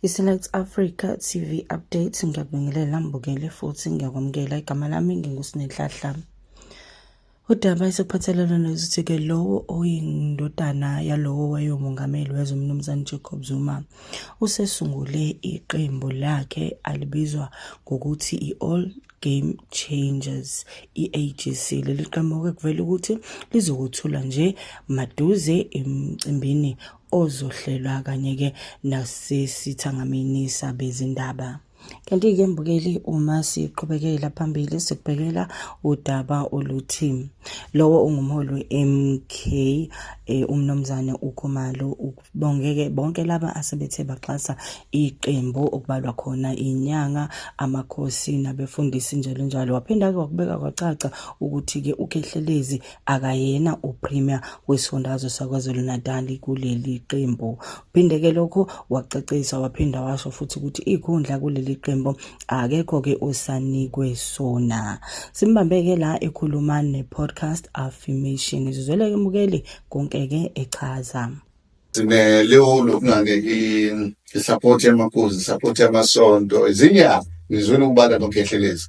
I-Select Africa TV Updates ngiyakubingelela mbukele futhi ngiyakwamukela igama lami nginguSinenhlahla. Udaba esikuphathelene nokuthi-ke lowo oyindodana yalowo wayomongameli wezwe uMnumzane Jacob Zuma usesungule iqembu lakhe alibizwa ngokuthi i-All Game Changers, i-AGC. Leli qembu kuvela ukuthi lizokuthula nje maduze emcimbini ozohlelwa kanye-ke nasesithangamini sabezindaba. Kanti-ke mbukeli, uma siqhubekela phambili sikubhekela udaba oluthi lowo ungumholi we-MK uMnumzane uKhumalo ubongeke bonke laba asebethe baxhasa iqembu okubalwa khona inyanga, amakhosi nabefundisi njalo njalo. Waphinda-ke wakubeka kwacaca ukuthi-ke uKhehlelezi akayena upremier wesifundazwe saKwaZulu-Natal kuleli qembu. Phinde-ke lokho wacacisa waphinda washo futhi ukuthi ikhundla kuleli qembu akekho-ke osanikwe sona. Simbambeke la ekhuluma ne-podcast Affirmation. Izweleke mbukeli konke-ke echaza. Sine leyo lokungane i-support yamakhosi, support yamasonto, izinyanga ngizwena ukubala noKhehlelezi.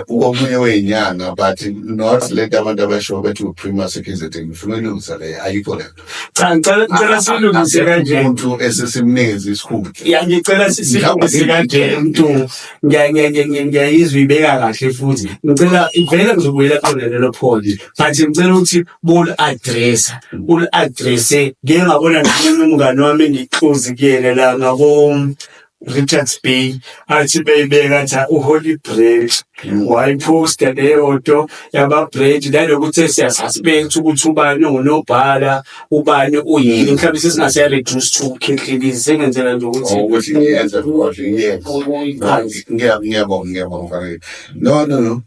Ukomunye wenyanga but not let abantu abasho bethi upremier sekizethini. Ngifuna ulungisa le ayikho lento. Cha ngicela silungise kanje umuntu esesimnikeza isikhundla. Ya ngicela silungise kanje umuntu ngiyayizwa ibeka kahle futhi. Ngicela ivela ngizobuyela khona lelo point. But ngicela ukuthi bol address ngeke ngabona nomngane wami ngixozi kuyena la ngabo Richards Bay athi beyibeka tha uHoly Bread wayiposta leyo nto yaba bread nalokuthi siyasuspect ukuthi ubani unobhala ubani uyini mhlawumbe singase reduce to Khehlelezi sengenzela nje ukuthi ukuthi ngiyenza ukuthi ngiyabonga mfana. No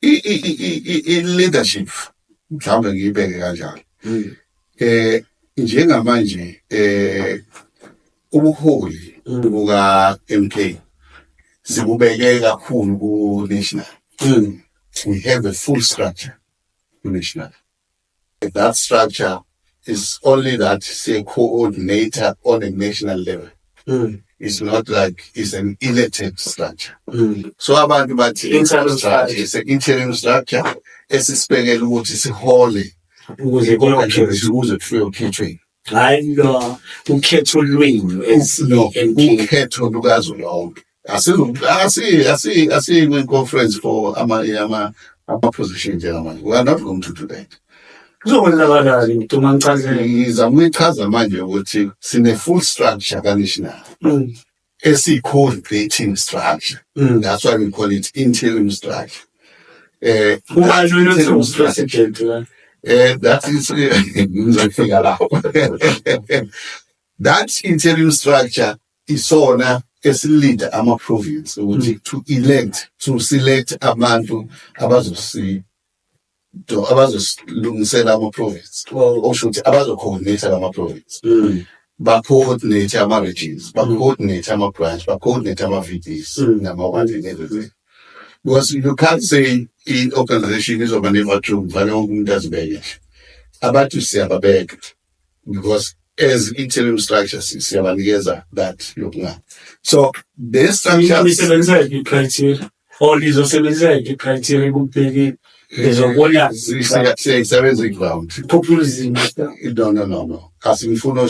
i-leadership mhlawumbe ngiyibeke kanjalo. Njengamanje ubuholi buka MK sibubeke kakhulu ku national. We have a full structure ku national. That structure is only that say coordinator on a national level. It's not like it's an elected structure. So abantu bathi interim structure is an interim structure esisibekela ukuthi sihole ukuze kufike ukhethwe. hayi lo ukhetho lwenu ukhetho lukazwelonke. Asi-conference for ama position njengamanje. We are not going to do that. Kuzokwenzakala into mangichazele. Ngizama ukuchaza manje ukuthi sine full structure ka-national. Esi-coordinating structure. That's why we call it interim structure. Interim structure. That is that interim structure is on as leader ama province to select abantu abazolungisela ama province oshuthi abazo-coordinate ama province ba-coordinate ama regions, ba-coordinate ama branch, ba-coordinate ama VPs nama-1 and everything. Because you can't say in organization is over never true, but does beg. About to say about beg because as interim structures is that look now. So this structure all these are criteria there's a say ground. Populism. No. As we follow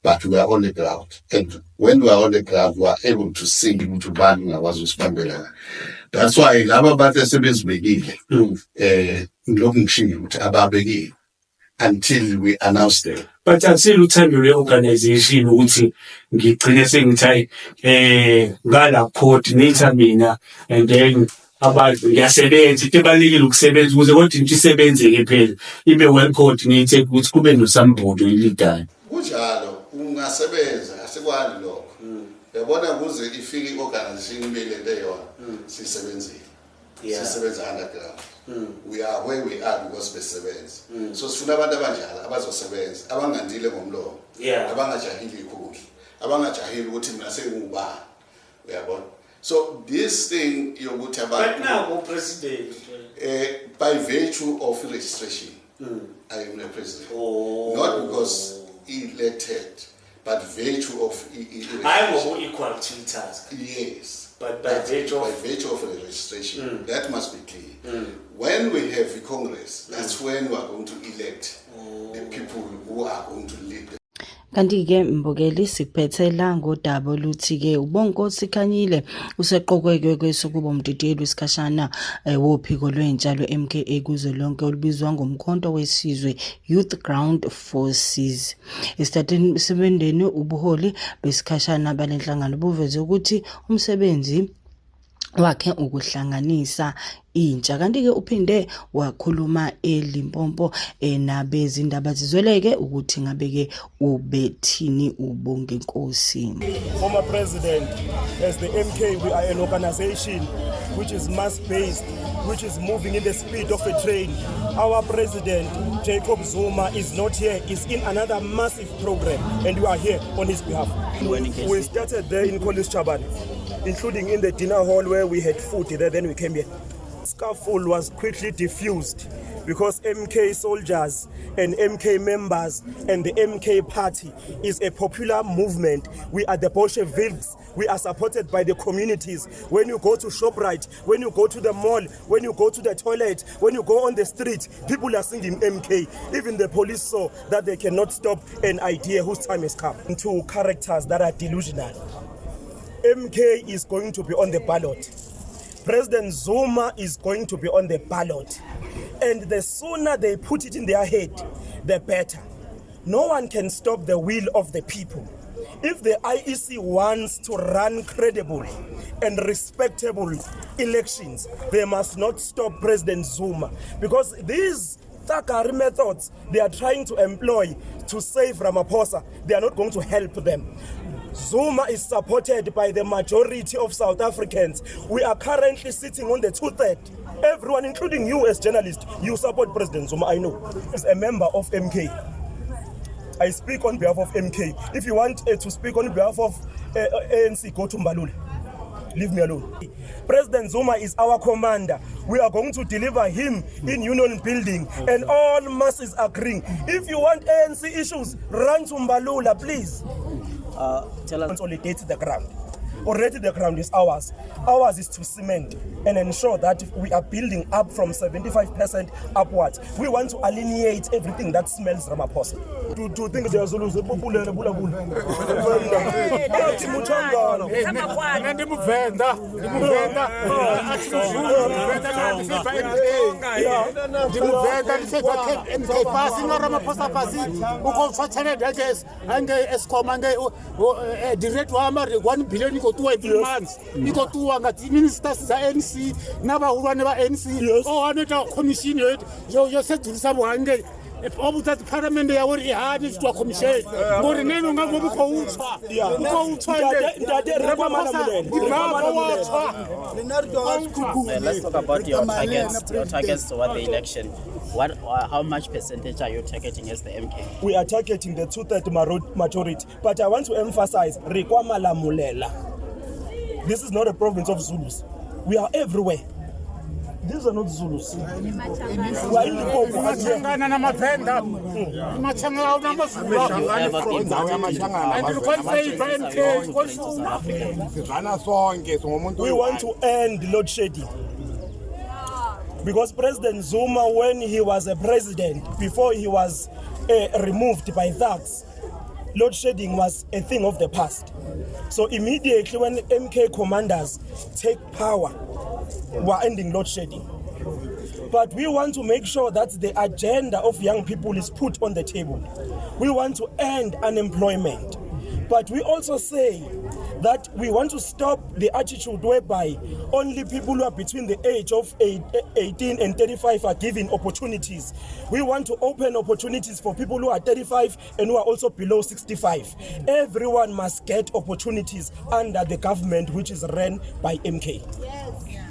but we are on the ground. And when we are on the ground, we are able to sing to ban was responded. That's why Lava Bata Sebes begin looking shield about begin until we announce them. But until time the reorganization ukuthi ngigcine sengithi ngala coordinator mina and then abantu ngiyasebenza into ebalekile ukusebenza ukuze kodwa into isebenzeke phela ibe well coordinated ukuthi kube nosambodo leader. Kunjalo ungasebenza asikwani lokho. Yabona kuze ifike iorganization imele leyona sisebenzile. Sisebenza underground. We are where we are because besebenza. So sifuna abantu abanjalo abazosebenza abangandile ngomlomo. Abangajahili ikhulu. Abangajahili ukuthi mina sengubani. Uyabona? So this thing yokuthi abantu but now president by virtue of registration I am the president. Not because elected, but virtue of I will equal to the task. yes, But by virtue of a registration, that must be clear. When we have a Congress, that's when we are going to elect the people who are going to lead the Kanti-ke mbukeli siphethela ngodaba oluthi-ke Bonginkosi Khanyile useqokweke kwesokuba umdidiyeli wesikhashana wophiko lwentsha lwe-MKA kuze lonke olubizwa ngomkhonto wesizwe Youth Ground Forces. Esitatimendeni ubuholi besikhashana balenhlangano buveze ukuthi umsebenzi wakhe ukuhlanganisa intsha. Kanti-ke uphinde wakhuluma eLimpopo nabezindaba zizweleke ukuthi ngabe-ke ubethini uBonginkosi. Former President, as the MK, we are an organization which is mass-based, which is moving in the speed of a train. Our President, Jacob Zuma, is not here, is in another massive program, and we are here on his behalf. We started there in College Chabane, including in the dinner hall where we had food there, then we came here. Scuffle was quickly diffused because MK soldiers and MK members and the MK party is a popular movement. We are the Bolsheviks. We are supported by the communities. When you go to ShopRite, when you go to the mall, when you go to the toilet, when you go on the street, people are singing MK. Even the police saw that they cannot stop an idea whose time has come. Into characters that are delusional. MK is going to be on the ballot. President Zuma is going to be on the ballot. And the sooner they put it in their head, the better. No one can stop the will of the people. If the IEC wants to run credible and respectable elections, they must not stop President Zuma. Because these Takari methods they are trying to employ to save Ramaphosa, they are not going to help them. Zuma is supported by the majority of South Africans. We are currently sitting on the 2/3. Everyone, including you as journalists, you support President Zuma, I know. As a member of MK, I speak on behalf of MK. If you want to speak on behalf of ANC, go to Mbalula. Leave me alone. President Zuma is our commander. We are going to deliver him in Union Building, and all masses agreeing. If you want ANC issues, run to Mbalula, please. Tell us. Consolidate the ground. Already the ground is ours. Ours is to cement and ensure that we are building up from 75% upwards. We want to alienate everything that smells Ramaphosa. To think they are Zulus, direct 1 billion iko 2 months iko 2 ngati ministers za ANC nabahulwane ba ANC anoita commission yo sedulisa buhange obuthatha parliament yawo ihani to commission ngori neno ngavo buko utswa ndade Let's talk about your targets toward the election. How much percentage are you targeting as the MK? We are targeting the 2/3 majority, but I want to emphasize Rikwamalamulela. This is not a province of Zulus. We are everywhere. These are not Zulus. We are in Limpopo. We want to end load shedding. Because President Zuma, when he was a president, before he was removed by thugs, load shedding was a thing of the past. So immediately when MK commanders take power, we're ending load shedding. But we want to make sure that the agenda of young people is put on the table. We want to end unemployment. But we also say that we want to stop the attitude whereby only people who are between the age of 18 and 35 are given opportunities. We want to open opportunities for people who are 35 and who are also below 65. Everyone must get opportunities under the government which is run by MK. Yes.